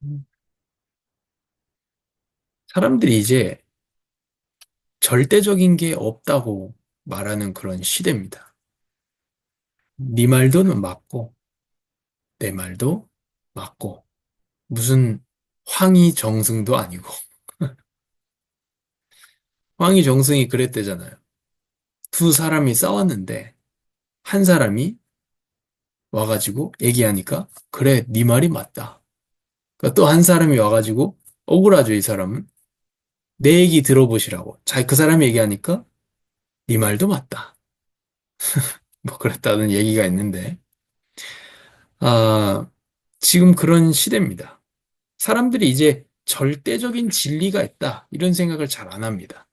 음. 사람들이 이제 절대적인 게 없다고 말하는 그런 시대입니다. 네 말도 맞고, 내 말도 맞고, 무슨 황희정승도 아니고, 황희정승이 그랬대잖아요. 두 사람이 싸웠는데, 한 사람이 와가지고 얘기하니까, 그래, 네 말이 맞다. 또 한 사람이 와가지고, 억울하죠, 이 사람은. 내 얘기 들어보시라고. 자, 그 사람이 얘기하니까, 네 말도 맞다. 뭐 그랬다는 얘기가 있는데, 아, 지금 그런 시대입니다. 사람들이 이제 절대적인 진리가 있다, 이런 생각을 잘 안 합니다.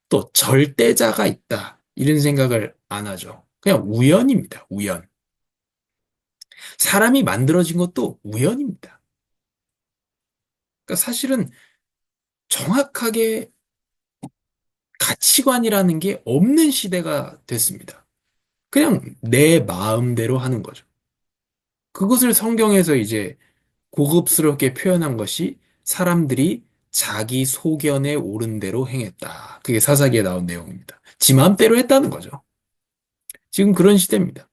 또 절대자가 있다, 이런 생각을 안 하죠. 그냥 우연입니다, 우연. 사람이 만들어진 것도 우연입니다. 그러니까 사실은 정확하게 가치관이라는 게 없는 시대가 됐습니다. 그냥 내 마음대로 하는 거죠. 그것을 성경에서 이제 고급스럽게 표현한 것이 사람들이 자기 소견에 오른 대로 행했다. 그게 사사기에 나온 내용입니다. 지 마음대로 했다는 거죠. 지금 그런 시대입니다.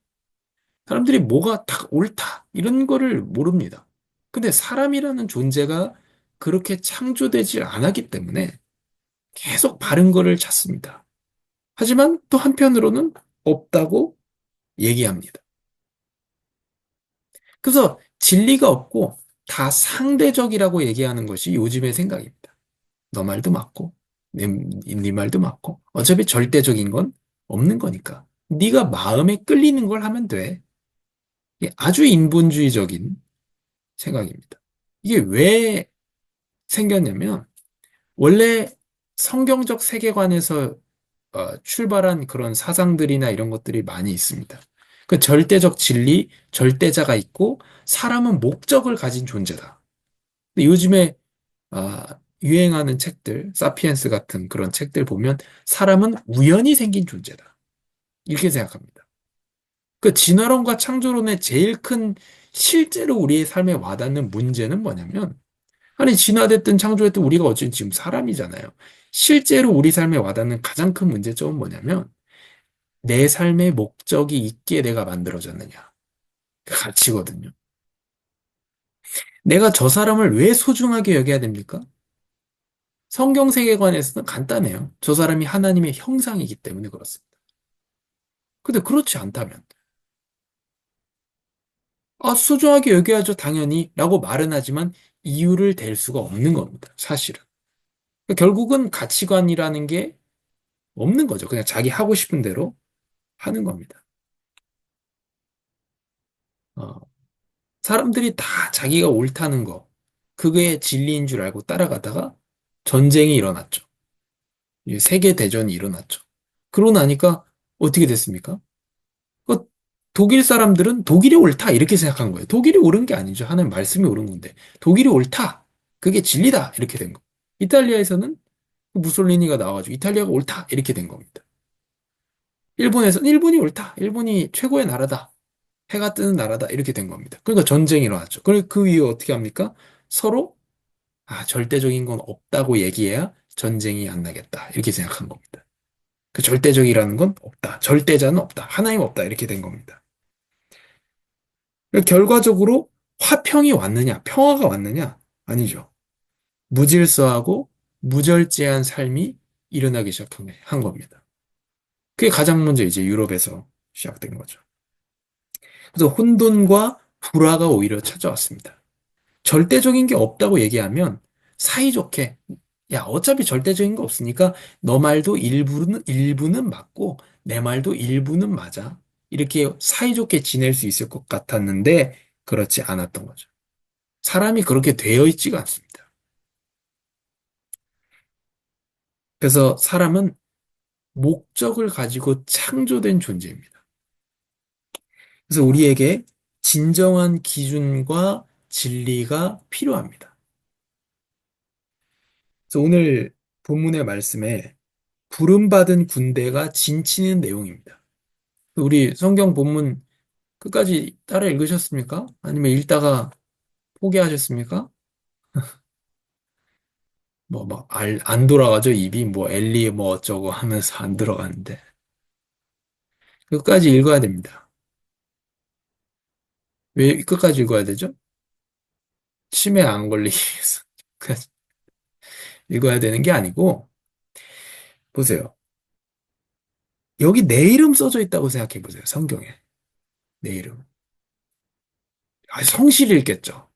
사람들이 뭐가 다 옳다, 이런 거를 모릅니다. 근데 사람이라는 존재가 그렇게 창조되지 않았기 때문에 계속 바른 거를 찾습니다. 하지만 또 한편으로는 없다고 얘기합니다. 그래서 진리가 없고 다 상대적이라고 얘기하는 것이 요즘의 생각입니다. 너 말도 맞고, 네 말도 맞고, 어차피 절대적인 건 없는 거니까. 네가 마음에 끌리는 걸 하면 돼. 이게 아주 인본주의적인 생각입니다. 이게 왜 생겼냐면, 원래 성경적 세계관에서 출발한 그런 사상들이나 이런 것들이 많이 있습니다. 그 절대적 진리, 절대자가 있고, 사람은 목적을 가진 존재다. 근데 요즘에 유행하는 책들, 사피엔스 같은 그런 책들 보면 사람은 우연히 생긴 존재다. 이렇게 생각합니다. 그 진화론과 창조론의 제일 큰 실제로 우리의 삶에 와닿는 문제는 뭐냐면, 아니, 진화됐든 창조됐든 우리가 어쨌든 지금 사람이잖아요. 실제로 우리 삶에 와닿는 가장 큰 문제점은 뭐냐면, 내 삶의 목적이 있게 내가 만들어졌느냐. 그 가치거든요. 내가 저 사람을 왜 소중하게 여겨야 됩니까? 성경 세계관에서는 간단해요. 저 사람이 하나님의 형상이기 때문에 그렇습니다. 근데 그렇지 않다면, 소중하게 여겨야죠, 당연히, 라고 말은 하지만 이유를 댈 수가 없는 겁니다, 사실은. 그러니까 결국은 가치관이라는 게 없는 거죠. 그냥 자기 하고 싶은 대로 하는 겁니다. 어, 사람들이 다 자기가 옳다는 거, 그게 진리인 줄 알고 따라가다가 전쟁이 일어났죠. 이제 세계 대전이 일어났죠. 그러고 나니까 어떻게 됐습니까? 그 독일 사람들은 독일이 옳다 이렇게 생각한 거예요. 독일이 옳은 게 아니죠. 하나님 말씀이 옳은 건데 독일이 옳다. 그게 진리다 이렇게 된 거. 이탈리아에서는 무솔리니가 나와가지고 이탈리아가 옳다 이렇게 된 겁니다. 일본에서는 일본이 옳다. 일본이 최고의 나라다. 해가 뜨는 나라다 이렇게 된 겁니다. 그러니까 전쟁이 일어났죠. 그리고 그 이후 어떻게 합니까? 서로 절대적인 건 없다고 얘기해야 전쟁이 안 나겠다 이렇게 생각한 겁니다. 그 절대적이라는 건 없다. 절대자는 없다. 하나님 없다 이렇게 된 겁니다. 결과적으로 화평이 왔느냐, 평화가 왔느냐? 아니죠. 무질서하고 무절제한 삶이 일어나기 시작한 겁니다. 그게 가장 먼저 이제 유럽에서 시작된 거죠. 그래서 혼돈과 불화가 오히려 찾아왔습니다. 절대적인 게 없다고 얘기하면 사이좋게, 야, 어차피 절대적인 거 없으니까 너 말도 일부는 맞고 내 말도 일부는 맞아. 이렇게 사이좋게 지낼 수 있을 것 같았는데 그렇지 않았던 거죠. 사람이 그렇게 되어 있지가 않습니다. 그래서 사람은 목적을 가지고 창조된 존재입니다. 그래서 우리에게 진정한 기준과 진리가 필요합니다. 그래서 오늘 본문의 말씀에 부름받은 군대가 진치는 내용입니다. 우리 성경 본문 끝까지 따라 읽으셨습니까? 아니면 읽다가 포기하셨습니까? 뭐, 막, 안 돌아가죠, 입이. 뭐, 엘리 뭐 어쩌고 하면서 안 들어가는데. 끝까지 읽어야 됩니다. 왜 끝까지 읽어야 되죠? 치매 안 걸리기 위해서. 끝까지 읽어야 되는 게 아니고, 보세요. 여기 내 이름 써져 있다고 생각해 보세요, 성경에. 내 이름. 아, 성실히 읽겠죠.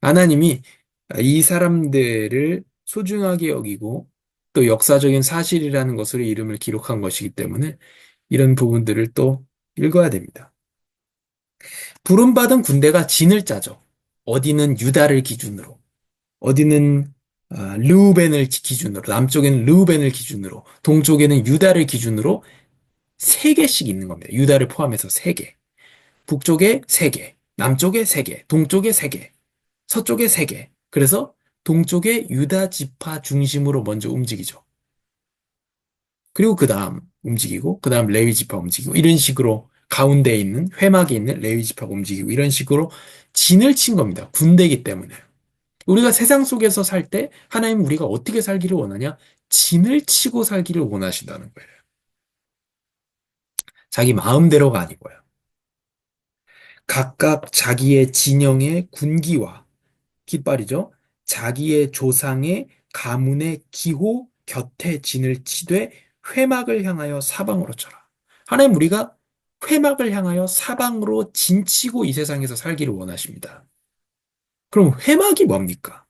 하나님이 이 사람들을 소중하게 여기고, 또 역사적인 사실이라는 것으로 이름을 기록한 것이기 때문에, 이런 부분들을 또 읽어야 됩니다. 부름받은 군대가 진을 짜죠. 어디는 유다를 기준으로, 어디는 르우벤을 기준으로, 남쪽에는 르우벤을 기준으로, 동쪽에는 유다를 기준으로 세 개씩 있는 겁니다. 유다를 포함해서 세 개. 북쪽에 세 개, 남쪽에 세 개, 동쪽에 세 개, 서쪽에 세 개. 그래서 동쪽에 유다 지파 중심으로 먼저 움직이죠. 그리고 그 다음 움직이고, 그 다음 레위 지파 움직이고, 이런 식으로 가운데에 있는, 회막에 있는 레위 지파가 움직이고, 이런 식으로 진을 친 겁니다. 군대이기 때문에. 우리가 세상 속에서 살 때 하나님 우리가 어떻게 살기를 원하냐? 진을 치고 살기를 원하신다는 거예요. 자기 마음대로가 아니고요. 각각 자기의 진영의 군기와 깃발이죠. 자기의 조상의 가문의 기호 곁에 진을 치되 회막을 향하여 사방으로 쳐라. 하나님 우리가 회막을 향하여 사방으로 진치고 이 세상에서 살기를 원하십니다. 그럼 회막이 뭡니까?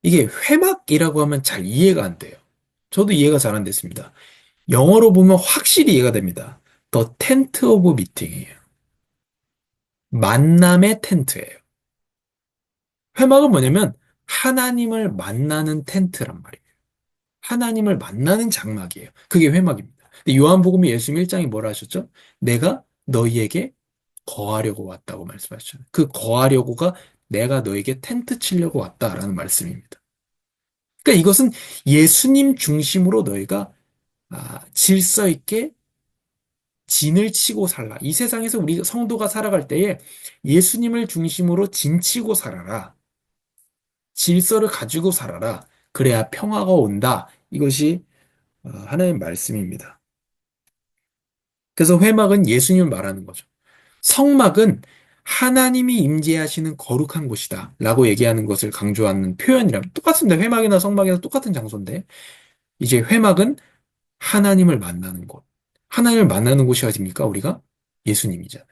이게 회막이라고 하면 잘 이해가 안 돼요. 저도 이해가 잘 안 됐습니다. 영어로 보면 확실히 이해가 됩니다. The Tent of Meeting이에요. 만남의 텐트예요. 회막은 뭐냐면 하나님을 만나는 텐트란 말이에요. 하나님을 만나는 장막이에요. 그게 회막입니다. 근데 요한복음이 예수님 1장에 뭐라 하셨죠? 내가 너희에게 거하려고 왔다고 말씀하셨죠. 그 거하려고가 내가 너에게 텐트 치려고 왔다라는 말씀입니다. 그러니까 이것은 예수님 중심으로 너희가 질서 있게 진을 치고 살라. 이 세상에서 우리 성도가 살아갈 때에 예수님을 중심으로 진치고 살아라. 질서를 가지고 살아라. 그래야 평화가 온다. 이것이 하나의 말씀입니다. 그래서 회막은 예수님을 말하는 거죠. 성막은 하나님이 임재하시는 거룩한 곳이다. 라고 얘기하는 것을 강조하는 표현이라면 똑같습니다. 회막이나 성막이나 똑같은 장소인데 이제 회막은 하나님을 만나는 곳. 하나님을 만나는 곳이 어디입니까? 우리가 예수님이잖아요.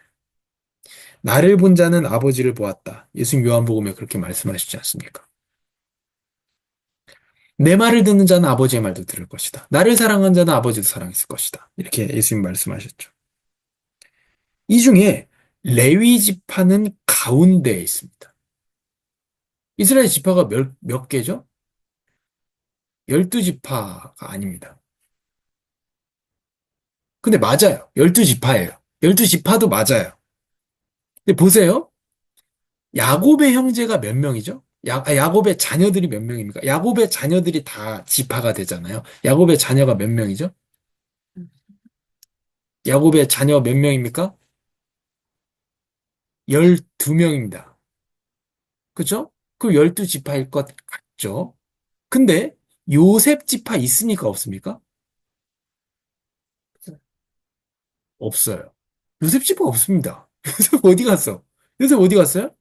나를 본 자는 아버지를 보았다. 예수님 요한복음에 그렇게 말씀하시지 않습니까? 내 말을 듣는 자는 아버지의 말도 들을 것이다. 나를 사랑한 자는 아버지도 사랑했을 것이다. 이렇게 예수님 말씀하셨죠. 이 중에 레위 지파는 가운데에 있습니다. 이스라엘 지파가 몇 개죠? 12지파가 아닙니다. 근데 맞아요. 12지파예요. 12지파도 맞아요. 근데 보세요. 야곱의 형제가 몇 명이죠? 야곱의 자녀들이 몇 명입니까? 야곱의 자녀들이 다 지파가 되잖아요. 야곱의 자녀가 몇 명이죠? 야곱의 자녀 몇 명입니까? 12명입니다. 그죠? 그 12지파일 것 같죠? 근데 요셉 지파 있습니까? 없습니까? 없어요. 요셉 지파 없습니다. 요셉 어디 갔어? 요셉 어디 갔어요?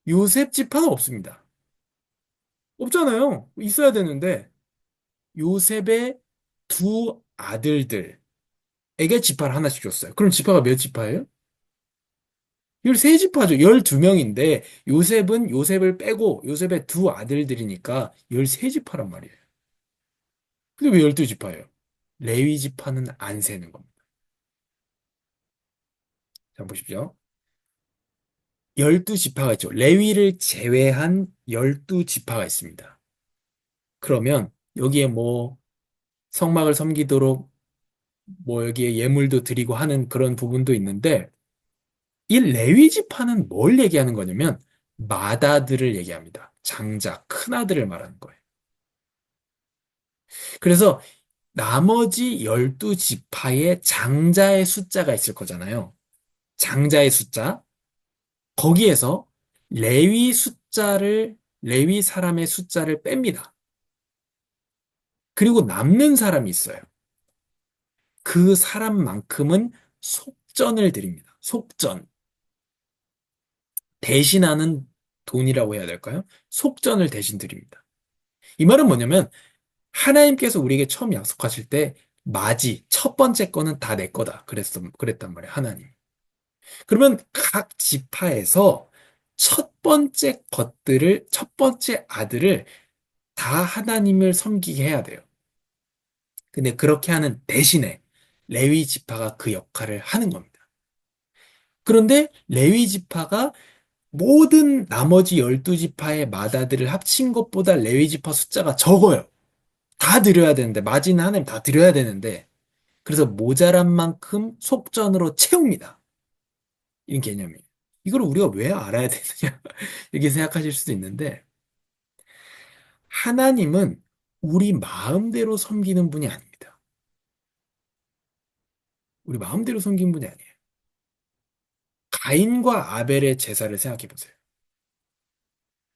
요셉 지파는 없습니다. 없잖아요. 있어야 되는데 요셉의 두 아들들에게 지파를 하나씩 줬어요. 그럼 지파가 몇 지파예요? 13지파죠. 12명인데 요셉은 요셉을 빼고 요셉의 두 아들들이니까 13지파란 말이에요. 근데 왜 12지파예요? 레위 지파는 안 세는 겁니다. 자, 보십시오. 12지파가 있죠. 레위를 제외한 12지파가 있습니다. 그러면 여기에 뭐 성막을 섬기도록 뭐 여기에 예물도 드리고 하는 그런 부분도 있는데 이 레위 지파는 뭘 얘기하는 거냐면 맏아들을 얘기합니다. 장자, 큰아들을 말하는 거예요. 그래서 나머지 12지파의 장자의 숫자가 있을 거잖아요. 장자의 숫자. 거기에서 레위 사람의 숫자를 뺍니다. 그리고 남는 사람이 있어요. 그 사람만큼은 속전을 드립니다. 속전. 대신하는 돈이라고 해야 될까요? 속전을 대신 드립니다. 이 말은 뭐냐면 하나님께서 우리에게 처음 약속하실 때 마지, 첫 번째 거는 다 내 거다. 그랬단 말이에요, 하나님. 그러면 각 지파에서 첫 번째 아들을 다 하나님을 섬기게 해야 돼요. 근데 그렇게 하는 대신에 레위 지파가 그 역할을 하는 겁니다. 그런데 레위 지파가 모든 나머지 12지파의 맏아들을 합친 것보다 레위 지파 숫자가 적어요. 다 드려야 되는데, 마지는 하나님 다 드려야 되는데, 그래서 모자란 만큼 속전으로 채웁니다. 이런 개념이에요. 이걸 우리가 왜 알아야 되느냐, 이렇게 생각하실 수도 있는데, 하나님은 우리 마음대로 섬기는 분이 아닙니다. 우리 마음대로 섬기는 분이 아니에요. 가인과 아벨의 제사를 생각해 보세요.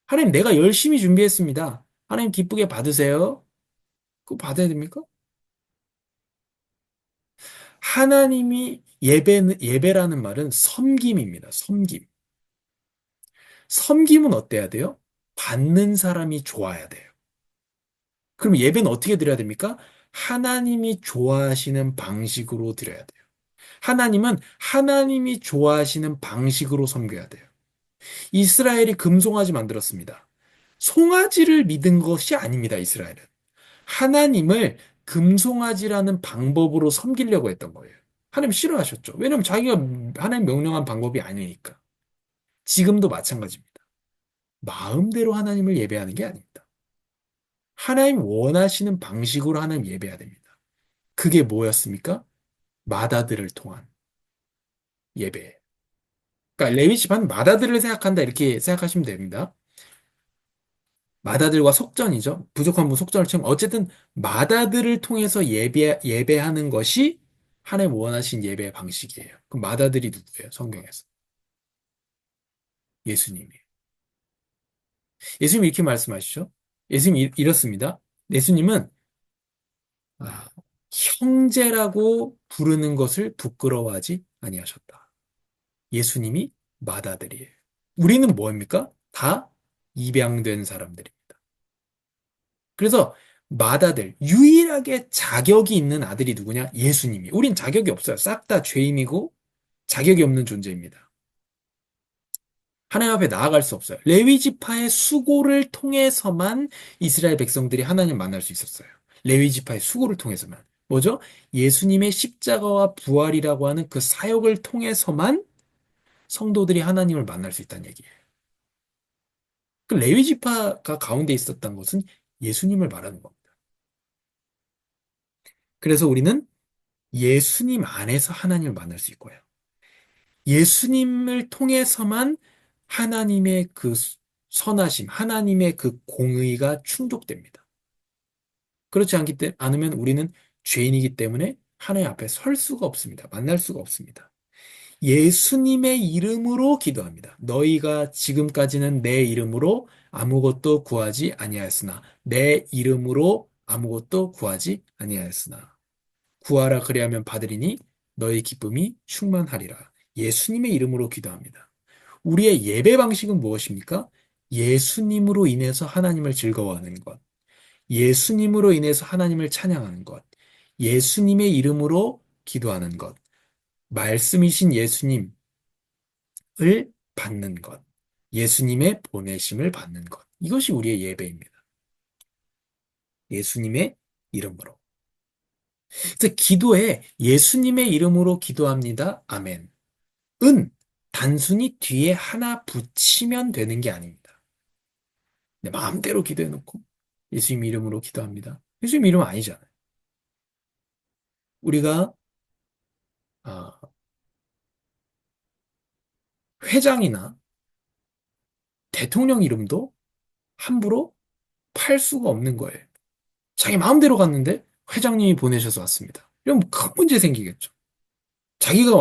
하나님, 내가 열심히 준비했습니다. 하나님 기쁘게 받으세요. 그거 받아야 됩니까? 하나님이 예배라는 말은 섬김입니다. 섬김. 섬김은 어때야 돼요? 받는 사람이 좋아야 돼요. 그럼 예배는 어떻게 드려야 됩니까? 하나님이 좋아하시는 방식으로 드려야 돼요. 하나님은 하나님이 좋아하시는 방식으로 섬겨야 돼요. 이스라엘이 금송아지 만들었습니다. 송아지를 믿은 것이 아닙니다, 이스라엘은. 하나님을 금송아지라는 방법으로 섬기려고 했던 거예요. 하나님 싫어하셨죠. 왜냐하면 자기가 하나님 명령한 방법이 아니니까. 지금도 마찬가지입니다. 마음대로 하나님을 예배하는 게 아닙니다. 하나님 원하시는 방식으로 하나님 예배해야 됩니다. 그게 뭐였습니까? 맏아들을 통한 예배. 그러니까 레위 집안 맏아들을 생각한다 이렇게 생각하시면 됩니다. 맏아들과 속전이죠. 부족한 분 속전을 채우면 어쨌든 맏아들을 통해서 예배하는 것이 하나님 원하신 예배 방식이에요. 그럼 맏아들이 누구예요? 성경에서. 예수님이에요. 예수님 이렇게 말씀하시죠. 예수님 이렇습니다. 예수님은 아, 형제라고 부르는 것을 부끄러워하지 아니하셨다. 예수님이 맏아들이에요. 우리는 뭐입니까? 다 입양된 사람들입니다. 그래서 맏아들, 유일하게 자격이 있는 아들이 누구냐? 예수님이. 우린 자격이 없어요. 싹 다 죄인이고 자격이 없는 존재입니다. 하나님 앞에 나아갈 수 없어요. 레위 지파의 수고를 통해서만 이스라엘 백성들이 하나님 만날 수 있었어요. 레위 지파의 수고를 통해서만. 뭐죠? 예수님의 십자가와 부활이라고 하는 그 사역을 통해서만 성도들이 하나님을 만날 수 있다는 얘기예요. 그 레위 지파가 가운데 있었던 것은 예수님을 말하는 겁니다. 그래서 우리는 예수님 안에서 하나님을 만날 수 있고요. 예수님을 통해서만 하나님의 그 선하심, 하나님의 그 공의가 충족됩니다. 그렇지 않으면 우리는 죄인이기 때문에 하나님 앞에 설 수가 없습니다. 만날 수가 없습니다. 예수님의 이름으로 기도합니다. 너희가 지금까지는 내 이름으로 아무것도 구하지 아니하였으나 내 이름으로 아무것도 구하지 아니하였으나 구하라 그리하면 받으리니 너희 기쁨이 충만하리라. 예수님의 이름으로 기도합니다. 우리의 예배 방식은 무엇입니까? 예수님으로 인해서 하나님을 즐거워하는 것. 예수님으로 인해서 하나님을 찬양하는 것. 예수님의 이름으로 기도하는 것. 말씀이신 예수님을 받는 것. 예수님의 보내심을 받는 것. 이것이 우리의 예배입니다. 예수님의 이름으로. 그래서 기도에 예수님의 이름으로 기도합니다. 아멘. 은 단순히 뒤에 하나 붙이면 되는 게 아닙니다. 내 마음대로 기도해놓고 예수님 이름으로 기도합니다. 예수님 이름은 아니잖아요. 우리가 아, 회장이나 대통령 이름도 함부로 팔 수가 없는 거예요. 자기 마음대로 갔는데 회장님이 보내셔서 왔습니다. 이러면 큰 문제 생기겠죠. 자기가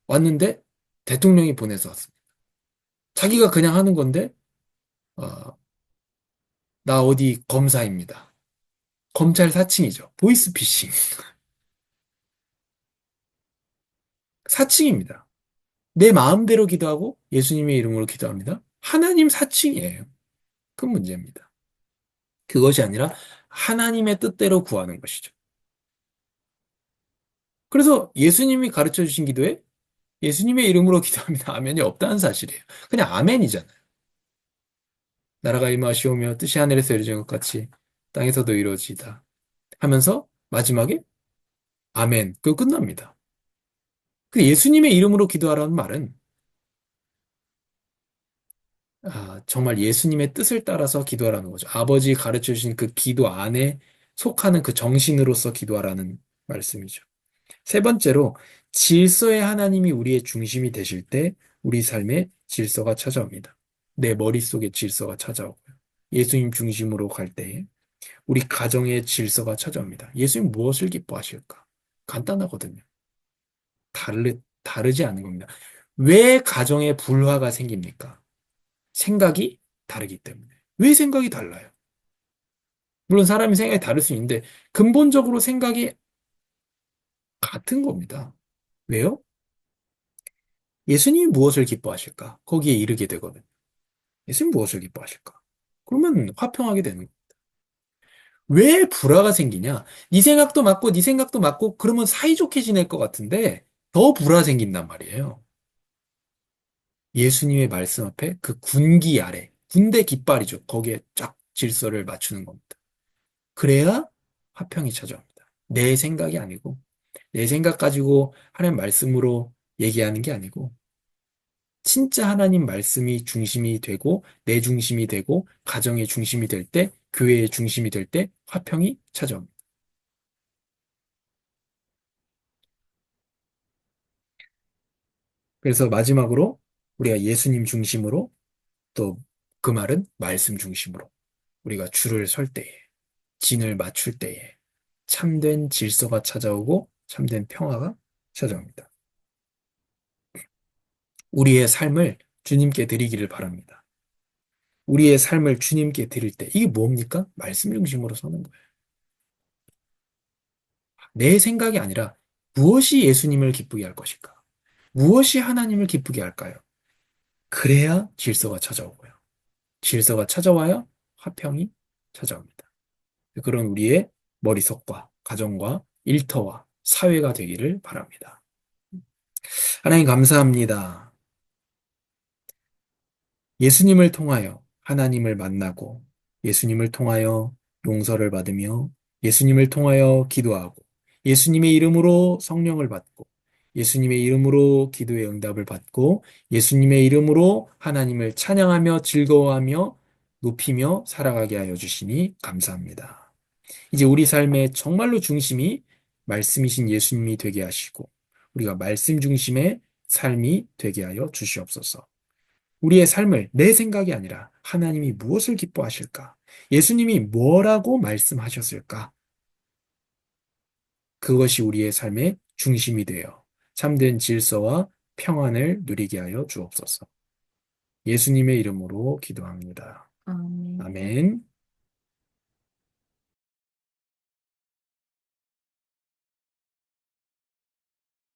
왔는데 대통령이 보내서 왔습니다. 자기가 그냥 하는 건데, 어, 나 어디 검사입니다. 검찰 사칭이죠. 보이스피싱. 사칭입니다. 내 마음대로 기도하고 예수님의 이름으로 기도합니다. 하나님 사칭이에요. 큰 문제입니다. 그것이 아니라 하나님의 뜻대로 구하는 것이죠. 그래서 예수님이 가르쳐 주신 기도에 예수님의 이름으로 기도합니다. 아멘이 없다는 사실이에요. 그냥 아멘이잖아요. 나라가 임하시오며 뜻이 하늘에서 이루어진 것 같이 땅에서도 이루어지이다 하면서 마지막에 아멘. 그거 끝납니다. 그 예수님의 이름으로 기도하라는 말은 정말 예수님의 뜻을 따라서 기도하라는 거죠. 아버지 가르쳐 주신 그 기도 안에 속하는 그 정신으로서 기도하라는 말씀이죠. 세 번째로 질서의 하나님이 우리의 중심이 되실 때 우리 삶에 질서가 찾아옵니다. 내 머릿속에 질서가 찾아오고요. 예수님 중심으로 갈 때에 우리 가정에 질서가 찾아옵니다. 예수님 무엇을 기뻐하실까? 간단하거든요. 다르지 않은 겁니다. 왜 가정에 불화가 생깁니까? 생각이 다르기 때문에. 왜 생각이 달라요? 물론 사람이 생각이 다를 수 있는데 근본적으로 생각이 같은 겁니다. 왜요? 예수님이 무엇을 기뻐하실까? 거기에 이르게 되거든. 예수님 무엇을 기뻐하실까? 그러면 화평하게 되는 거예요. 왜 불화가 생기냐? 네 생각도 맞고 네 생각도 맞고 그러면 사이좋게 지낼 것 같은데 더 불화 생긴단 말이에요. 예수님의 말씀 앞에 그 군기 아래 군대 깃발이죠. 거기에 쫙 질서를 맞추는 겁니다. 그래야 화평이 찾아옵니다. 내 생각이 아니고 내 생각 가지고 하나님 말씀으로 얘기하는 게 아니고 진짜 하나님 말씀이 중심이 되고 내 중심이 되고 가정의 중심이 될 때, 교회의 중심이 될 때 화평이 찾아옵니다. 그래서 마지막으로 우리가 예수님 중심으로 또 그 말은 말씀 중심으로 우리가 줄을 설 때에 진을 맞출 때에 참된 질서가 찾아오고 참된 평화가 찾아옵니다. 우리의 삶을 주님께 드리기를 바랍니다. 우리의 삶을 주님께 드릴 때 이게 뭡니까? 말씀 중심으로 서는 거예요. 내 생각이 아니라 무엇이 예수님을 기쁘게 할 것일까? 무엇이 하나님을 기쁘게 할까요? 그래야 질서가 찾아오고요. 질서가 찾아와야 화평이 찾아옵니다. 그런 우리의 머릿속과 가정과 일터와 사회가 되기를 바랍니다. 하나님 감사합니다. 예수님을 통하여 하나님을 만나고 예수님을 통하여 용서를 받으며 예수님을 통하여 기도하고 예수님의 이름으로 성령을 받고 예수님의 이름으로 기도의 응답을 받고 예수님의 이름으로 하나님을 찬양하며 즐거워하며 높이며 살아가게 하여 주시니 감사합니다. 이제 우리 삶의 정말로 중심이 말씀이신 예수님이 되게 하시고 우리가 말씀 중심의 삶이 되게 하여 주시옵소서. 우리의 삶을 내 생각이 아니라 하나님이 무엇을 기뻐하실까? 예수님이 뭐라고 말씀하셨을까? 그것이 우리의 삶의 중심이 되어 참된 질서와 평안을 누리게 하여 주옵소서. 예수님의 이름으로 기도합니다. 아멘. 아멘.